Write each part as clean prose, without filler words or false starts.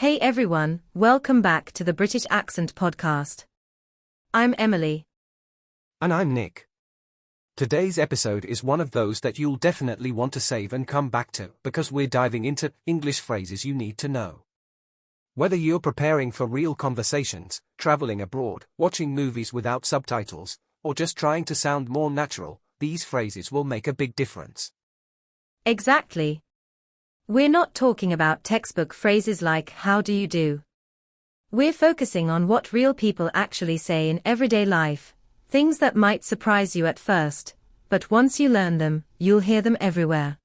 Hey everyone, welcome back to the British Accent Podcast. I'm Emily. And I'm Nick. Today's episode is one of those that you'll definitely want to save and come back to because we're diving into English phrases you need to know. Whether you're preparing for real conversations, traveling abroad, watching movies without subtitles, or just trying to sound more natural, these phrases will make a big difference. Exactly. We're not talking about textbook phrases like how do you do. We're focusing on what real people actually say in everyday life, things that might surprise you at first, but once you learn them, you'll hear them everywhere.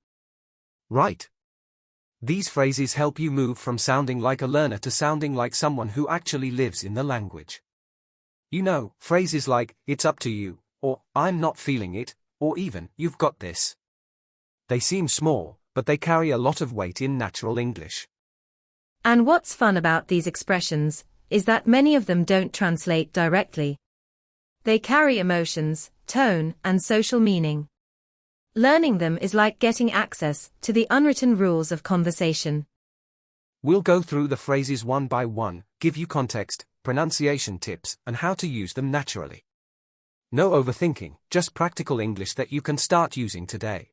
Right. These phrases help you move from sounding like a learner to sounding like someone who actually lives in the language. You know, phrases like, it's up to you, or I'm not feeling it, or even, you've got this. They seem small, but they carry a lot of weight in natural English. And what's fun about these expressions is that many of them don't translate directly. They carry emotions, tone, and social meaning. Learning them is like getting access to the unwritten rules of conversation. We'll go through the phrases one by one, give you context, pronunciation tips, and how to use them naturally. No overthinking, just practical English that you can start using today.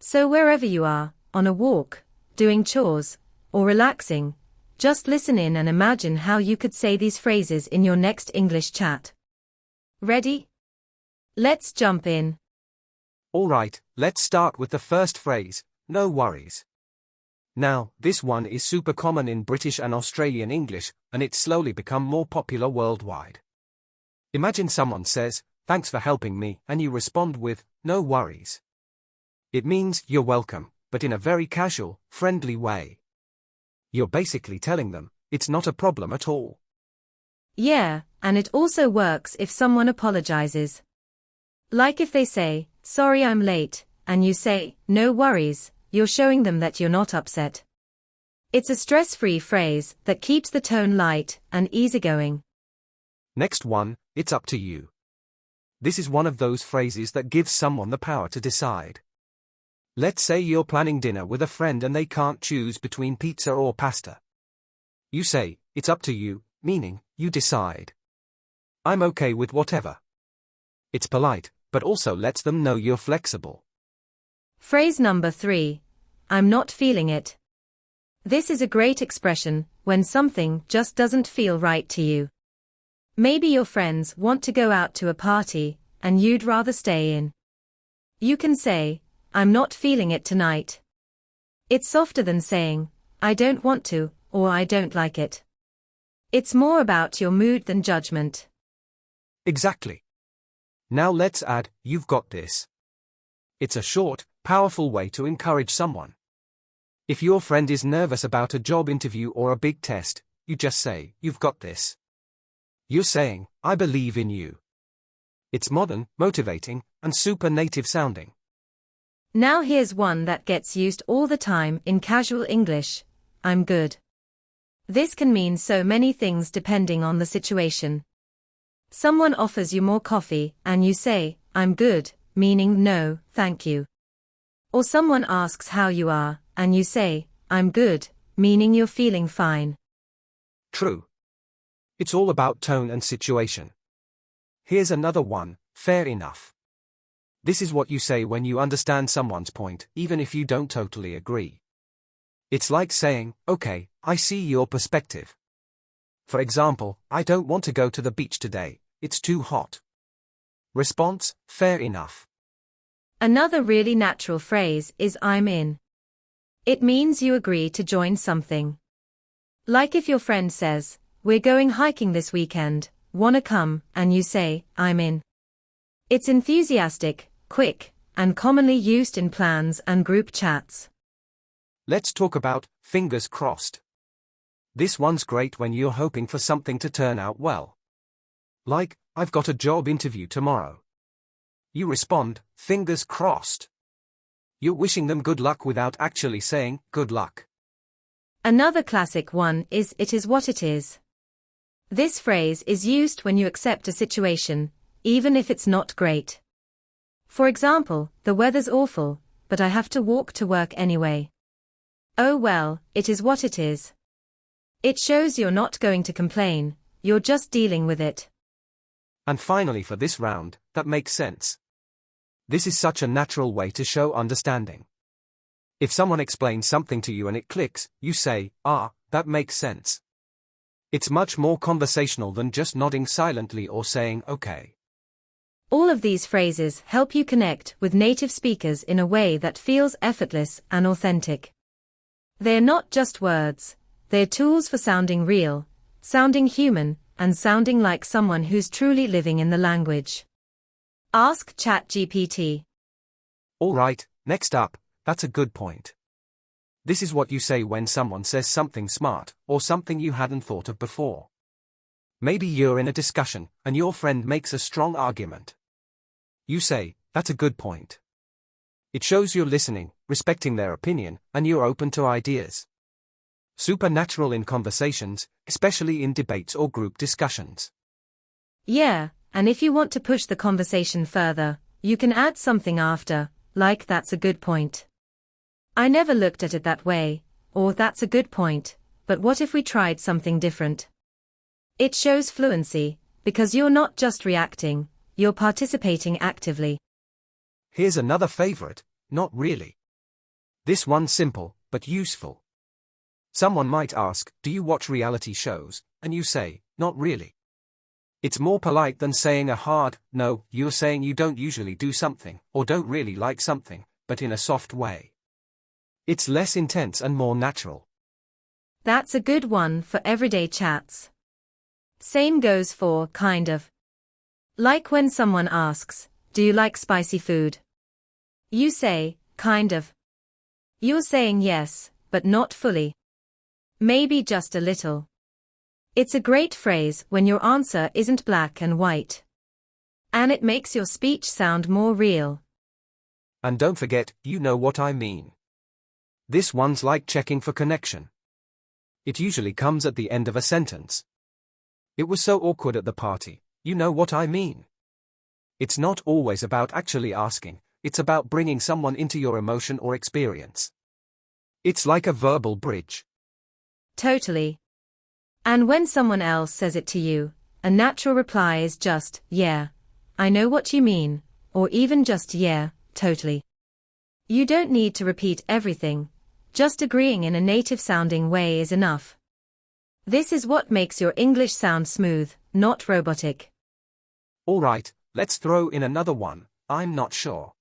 So wherever you are, on a walk, doing chores, or relaxing, just listen in and imagine how you could say these phrases in your next English chat. Ready? Let's jump in. Alright, let's start with the first phrase, no worries. Now, this one is super common in British and Australian English, and it's slowly become more popular worldwide. Imagine someone says, thanks for helping me, and you respond with, no worries. It means you're welcome, but in a very casual, friendly way. You're basically telling them, it's not a problem at all. Yeah, and it also works if someone apologizes. Like if they say, sorry I'm late, and you say, no worries, you're showing them that you're not upset. It's a stress-free phrase that keeps the tone light and easygoing. Next one, it's up to you. This is one of those phrases that gives someone the power to decide. Let's say you're planning dinner with a friend and they can't choose between pizza or pasta. You say, it's up to you, meaning, you decide. I'm okay with whatever. It's polite, but also lets them know you're flexible. Phrase number 3. I'm not feeling it. This is a great expression when something just doesn't feel right to you. Maybe your friends want to go out to a party, and you'd rather stay in. You can say, I'm not feeling it tonight. It's softer than saying, I don't want to, or I don't like it. It's more about your mood than judgment. Exactly. Now let's add, you've got this. It's a short, powerful way to encourage someone. If your friend is nervous about a job interview or a big test, you just say, you've got this. You're saying, I believe in you. It's modern, motivating, and super native sounding. Now here's one that gets used all the time in casual English. I'm good. This can mean so many things depending on the situation. Someone offers you more coffee, and you say, I'm good, meaning no, thank you. Or someone asks how you are, and you say, I'm good, meaning you're feeling fine. True. It's all about tone and situation. Here's another one, fair enough. This is what you say when you understand someone's point, even if you don't totally agree. It's like saying, okay, I see your perspective. For example, I don't want to go to the beach today, it's too hot. Response, fair enough. Another really natural phrase is I'm in. It means you agree to join something. Like if your friend says, we're going hiking this weekend, wanna come, and you say, I'm in. It's enthusiastic, quick, and commonly used in plans and group chats. Let's talk about fingers crossed. This one's great when you're hoping for something to turn out well. Like, I've got a job interview tomorrow. You respond, fingers crossed. You're wishing them good luck without actually saying, good luck. Another classic one is it is what it is. This phrase is used when you accept a situation, even if it's not great. For example, the weather's awful, but I have to walk to work anyway. Oh well, it is what it is. It shows you're not going to complain, you're just dealing with it. And finally for this round, that makes sense. This is such a natural way to show understanding. If someone explains something to you and it clicks, you say, "Ah, that makes sense." It's much more conversational than just nodding silently or saying, "Okay." All of these phrases help you connect with native speakers in a way that feels effortless and authentic. They're not just words, they're tools for sounding real, sounding human, and sounding like someone who's truly living in the language. Ask ChatGPT. Alright, next up, that's a good point. This is what you say when someone says something smart, or something you hadn't thought of before. Maybe you're in a discussion, and your friend makes a strong argument. You say, "That's a good point." It shows you're listening, respecting their opinion, and you're open to ideas. Super natural in conversations, especially in debates or group discussions. Yeah, and if you want to push the conversation further, you can add something after, like "That's a good point. I never looked at it that way," or "That's a good point, but what if we tried something different?" It shows fluency, because you're not just reacting, you're participating actively. Here's another favorite, "not really." This one's simple, but useful. Someone might ask, "Do you watch reality shows?" and you say, "Not really." It's more polite than saying a hard no. You're saying you don't usually do something, or don't really like something, but in a soft way. It's less intense and more natural. That's a good one for everyday chats. Same goes for "kind of." Like when someone asks, "Do you like spicy food?" You say, "Kind of." You're saying yes, but not fully. Maybe just a little. It's a great phrase when your answer isn't black and white. And it makes your speech sound more real. And don't forget, "You know what I mean." This one's like checking for connection. It usually comes at the end of a sentence. "It was so awkward at the party, you know what I mean." It's not always about actually asking, it's about bringing someone into your emotion or experience. It's like a verbal bridge. Totally. And when someone else says it to you, a natural reply is just, "Yeah, I know what you mean," or even just, "Yeah, totally." You don't need to repeat everything, just agreeing in a native-sounding way is enough. This is what makes your English sound smooth, not robotic. Alright, let's throw in another one, "I'm not sure."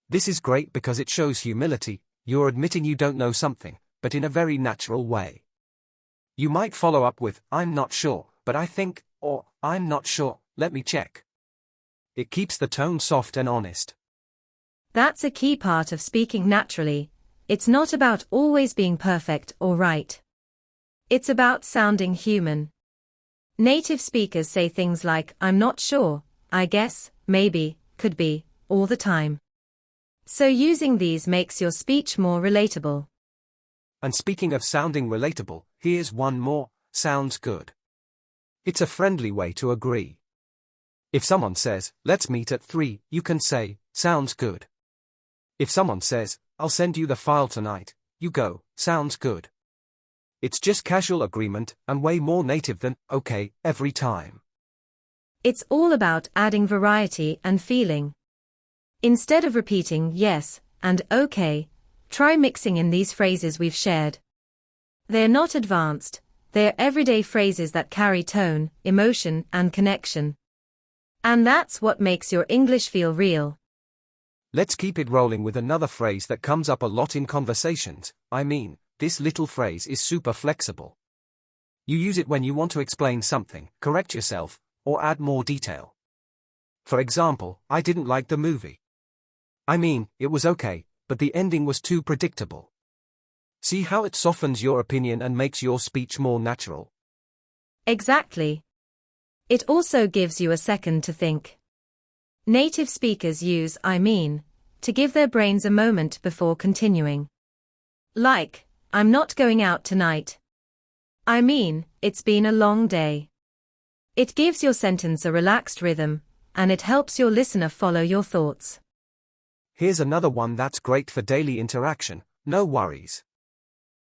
This is great because it shows humility, you're admitting you don't know something, but in a very natural way. You might follow up with, "I'm not sure, but I think," or "I'm not sure, let me check." It keeps the tone soft and honest. That's a key part of speaking naturally. It's not about always being perfect or right. It's about sounding human. Native speakers say things like, "I'm not sure, I guess, maybe, could be," all the time. So using these makes your speech more relatable. And speaking of sounding relatable, here's one more, "sounds good." It's a friendly way to agree. If someone says, "Let's meet at 3, you can say, "Sounds good." If someone says, "I'll send you the file tonight," you go, "Sounds good." It's just casual agreement, and way more native than, "Okay," every time. It's all about adding variety and feeling. Instead of repeating "yes" and "okay," try mixing in these phrases we've shared. They're not advanced, they're everyday phrases that carry tone, emotion, and connection. And that's what makes your English feel real. Let's keep it rolling with another phrase that comes up a lot in conversations. This little phrase is super flexible. You use it when you want to explain something, correct yourself, or add more detail. For example, "I didn't like the movie." It was okay, but the ending was too predictable. See how it softens your opinion and makes your speech more natural? Exactly. It also gives you a second to think. Native speakers use to give their brains a moment before continuing. Like, "I'm not going out tonight. It's been a long day." It gives your sentence a relaxed rhythm, and it helps your listener follow your thoughts. Here's another one that's great for daily interaction, "no worries."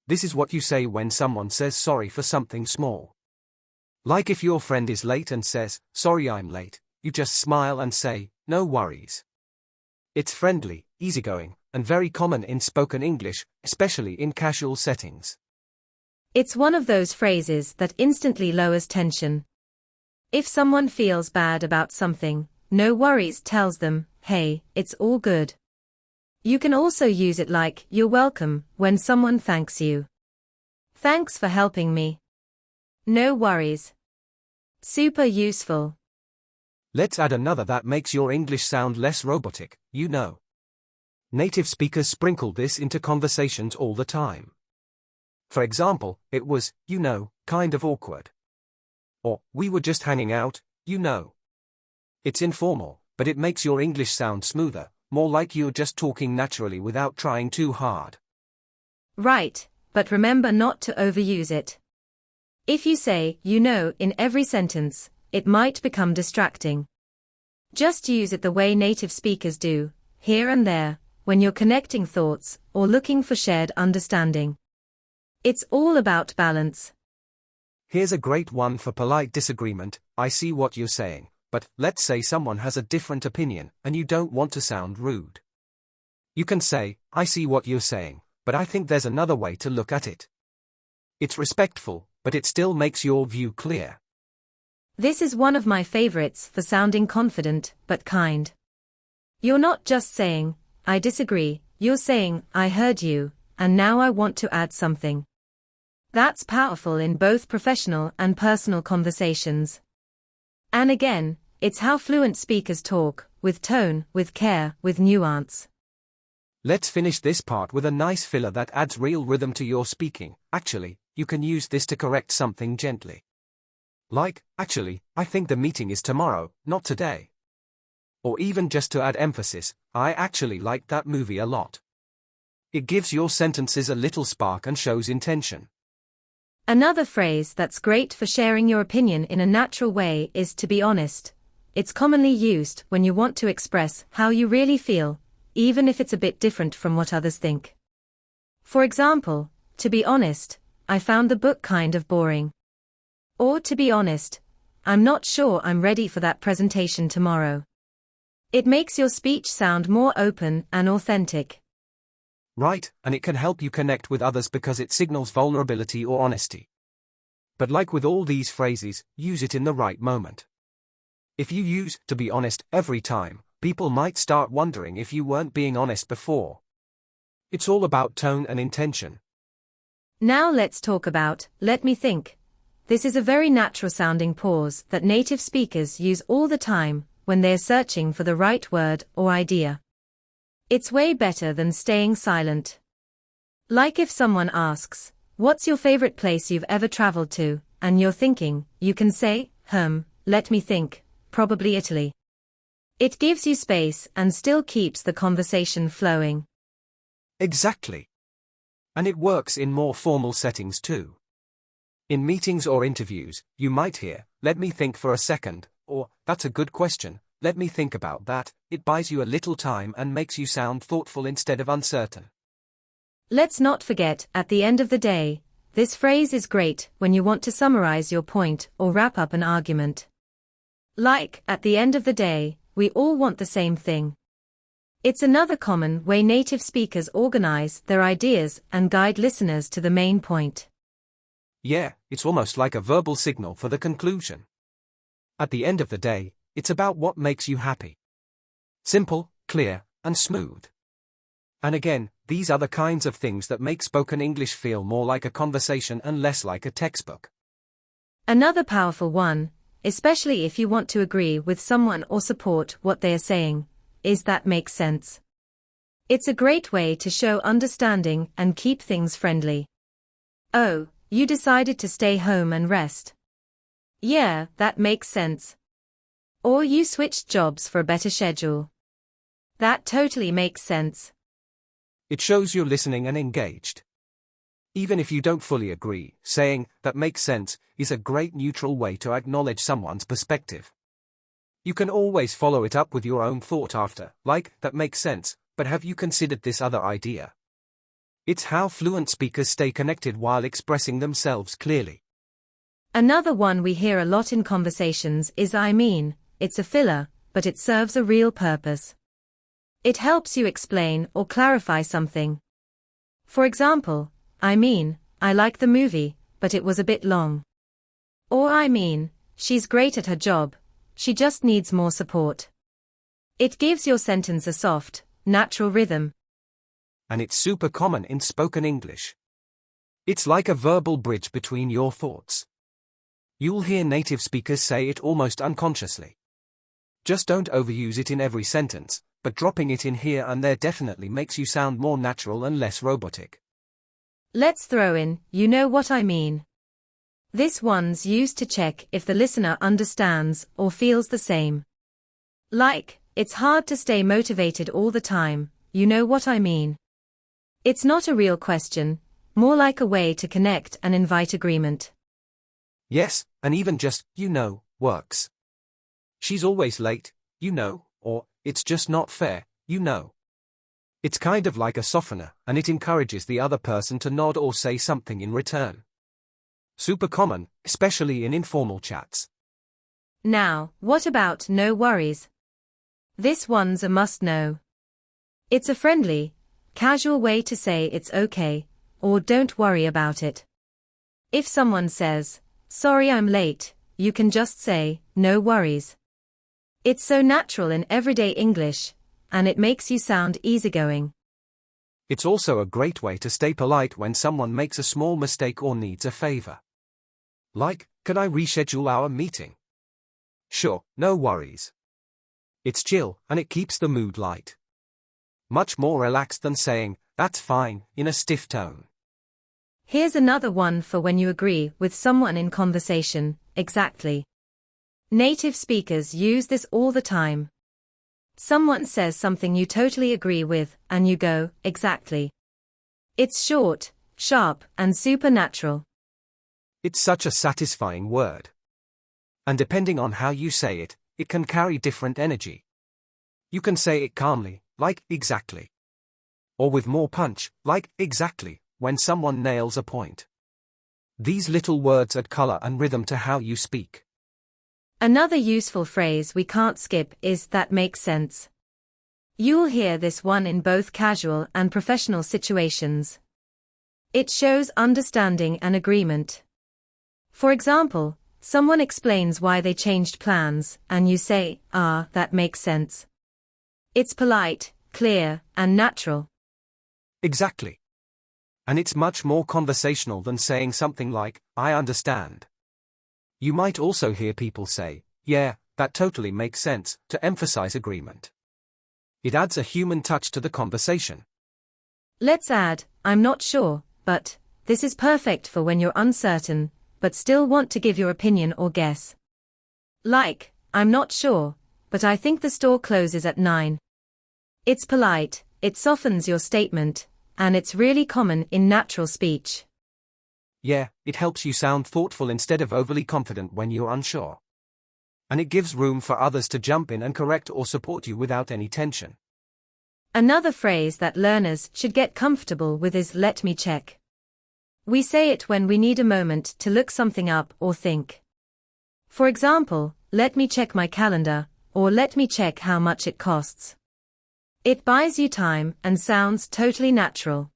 This is what you say when someone says sorry for something small. Like if your friend is late and says, "Sorry I'm late," you just smile and say, "No worries." It's friendly, easygoing, and very common in spoken English, especially in casual settings. It's one of those phrases that instantly lowers tension. If someone feels bad about something, "no worries" tells them, "Hey, it's all good." You can also use it like, "You're welcome," when someone thanks you. "Thanks for helping me." "No worries." Super useful. Let's add another that makes your English sound less robotic, "you know." Native speakers sprinkle this into conversations all the time. For example, it was, "you know, kind of awkward." Or, "we were just hanging out, you know." It's informal, but it makes your English sound smoother, more like you're just talking naturally without trying too hard. Right, but remember not to overuse it. If you say, "you know," in every sentence, it might become distracting. Just use it the way native speakers do, here and there, when you're connecting thoughts or looking for shared understanding. It's all about balance. Here's a great one for polite disagreement. "I see what you're saying, but," let's say someone has a different opinion and you don't want to sound rude. You can say, "I see what you're saying, but I think there's another way to look at it." It's respectful, but it still makes your view clear. This is one of my favorites for sounding confident but kind. You're not just saying, "I disagree," you're saying, "I heard you, and now I want to add something." That's powerful in both professional and personal conversations. And again, it's how fluent speakers talk, with tone, with care, with nuance. Let's finish this part with a nice filler that adds real rhythm to your speaking. Actually, you can use this to correct something gently. Like, "Actually, I think the meeting is tomorrow, not today." Or even just to add emphasis, "I actually liked that movie a lot." It gives your sentences a little spark and shows intention. Another phrase that's great for sharing your opinion in a natural way is "to be honest." It's commonly used when you want to express how you really feel, even if it's a bit different from what others think. For example, "To be honest, I found the book kind of boring." Or, "To be honest, I'm not sure I'm ready for that presentation tomorrow." It makes your speech sound more open and authentic. Right, and it can help you connect with others because it signals vulnerability or honesty. But like with all these phrases, use it in the right moment. If you use "to be honest" every time, people might start wondering if you weren't being honest before. It's all about tone and intention. Now let's talk about "let me think." This is a very natural sounding pause that native speakers use all the time when they're searching for the right word or idea. It's way better than staying silent. Like if someone asks, "What's your favorite place you've ever traveled to?" and you're thinking, you can say, "Let me think, probably Italy." It gives you space and still keeps the conversation flowing. Exactly. And it works in more formal settings too. In meetings or interviews, you might hear, "Let me think for a second," or, "That's a good question, let me think about that." It buys you a little time and makes you sound thoughtful instead of uncertain. Let's not forget, at the end of the day, this phrase is great when you want to summarize your point or wrap up an argument. Like, "At the end of the day, we all want the same thing." It's another common way native speakers organize their ideas and guide listeners to the main point. Yeah, it's almost like a verbal signal for the conclusion. At the end of the day, it's about what makes you happy. Simple, clear, and smooth. And again, these are the kinds of things that make spoken English feel more like a conversation and less like a textbook. Another powerful one, especially if you want to agree with someone or support what they are saying, is "that makes sense." It's a great way to show understanding and keep things friendly. "Oh, you decided to stay home and rest. Yeah, that makes sense." Or, "You switched jobs for a better schedule. That totally makes sense." It shows you're listening and engaged. Even if you don't fully agree, saying "that makes sense" is a great neutral way to acknowledge someone's perspective. You can always follow it up with your own thought after, like "that makes sense, but have you considered this other idea?" It's how fluent speakers stay connected while expressing themselves clearly. Another one we hear a lot in conversations is I mean. It's a filler, but it serves a real purpose. It helps you explain or clarify something. For example, I mean, I like the movie, but it was a bit long. Or I mean, she's great at her job, she just needs more support. It gives your sentence a soft, natural rhythm. And it's super common in spoken English. It's like a verbal bridge between your thoughts. You'll hear native speakers say it almost unconsciously. Just don't overuse it in every sentence, but dropping it in here and there definitely makes you sound more natural and less robotic. Let's throw in, you know what I mean. This one's used to check if the listener understands or feels the same. Like, it's hard to stay motivated all the time, you know what I mean. It's not a real question, more like a way to connect and invite agreement. Yes, and even just, you know, works. She's always late, you know, or, it's just not fair, you know. It's kind of like a softener, and it encourages the other person to nod or say something in return. Super common, especially in informal chats. Now, what about no worries? This one's a must-know. It's a friendly, casual way to say it's okay, or don't worry about it. If someone says, sorry I'm late, you can just say, no worries. It's so natural in everyday English, and it makes you sound easygoing. It's also a great way to stay polite when someone makes a small mistake or needs a favor. Like, can I reschedule our meeting? Sure, no worries. It's chill, and it keeps the mood light. Much more relaxed than saying, that's fine, in a stiff tone. Here's another one for when you agree with someone in conversation, exactly. Native speakers use this all the time. Someone says something you totally agree with, and you go, exactly. It's short, sharp, and super natural. It's such a satisfying word. And depending on how you say it, it can carry different energy. You can say it calmly, like, exactly. Or with more punch, like, exactly, when someone nails a point. These little words add color and rhythm to how you speak. Another useful phrase we can't skip is that makes sense. You'll hear this one in both casual and professional situations. It shows understanding and agreement. For example, someone explains why they changed plans, and you say, that makes sense. It's polite, clear, and natural. Exactly. And it's much more conversational than saying something like, I understand. You might also hear people say, yeah, that totally makes sense, to emphasize agreement. It adds a human touch to the conversation. Let's add, I'm not sure, but, this is perfect for when you're uncertain, but still want to give your opinion or guess. Like, I'm not sure, but I think the store closes at 9. It's polite, it softens your statement, and it's really common in natural speech. Yeah, it helps you sound thoughtful instead of overly confident when you're unsure. And it gives room for others to jump in and correct or support you without any tension. Another phrase that learners should get comfortable with is let me check. We say it when we need a moment to look something up or think. For example, let me check my calendar, or let me check how much it costs. It buys you time and sounds totally natural.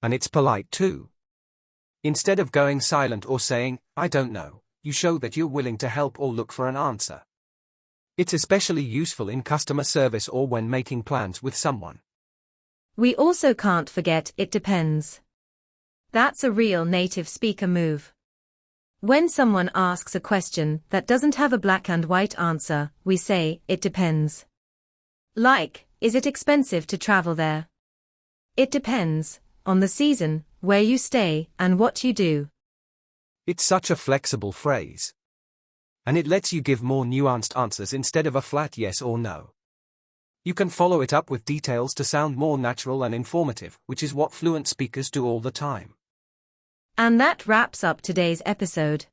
And it's polite too. Instead of going silent or saying, I don't know, you show that you're willing to help or look for an answer. It's especially useful in customer service or when making plans with someone. We also can't forget it depends. That's a real native speaker move. When someone asks a question that doesn't have a black and white answer, we say, it depends. Like, is it expensive to travel there? It depends on the season, where you stay, and what you do. It's such a flexible phrase. And it lets you give more nuanced answers instead of a flat yes or no. You can follow it up with details to sound more natural and informative, which is what fluent speakers do all the time. And that wraps up today's episode.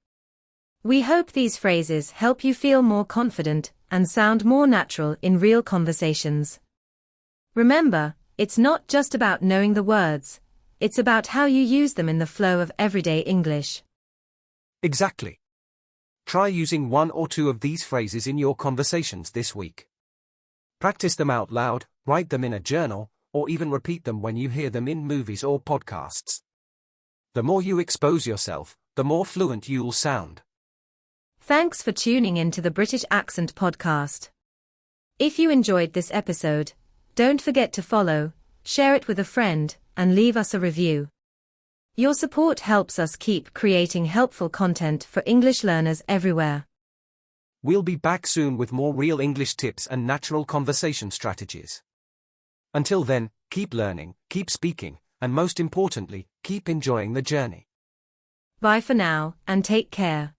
We hope these phrases help you feel more confident and sound more natural in real conversations. Remember, it's not just about knowing the words, It's about how you use them in the flow of everyday English. Exactly. Try using one or two of these phrases in your conversations this week. Practice them out loud, write them in a journal, or even repeat them when you hear them in movies or podcasts. The more you expose yourself, the more fluent you'll sound. Thanks for tuning in to the British Accent Podcast. If you enjoyed this episode, don't forget to follow, share it with a friend, and leave us a review. Your support helps us keep creating helpful content for English learners everywhere. We'll be back soon with more real English tips and natural conversation strategies. Until then, keep learning, keep speaking, and most importantly, keep enjoying the journey. Bye for now, and take care.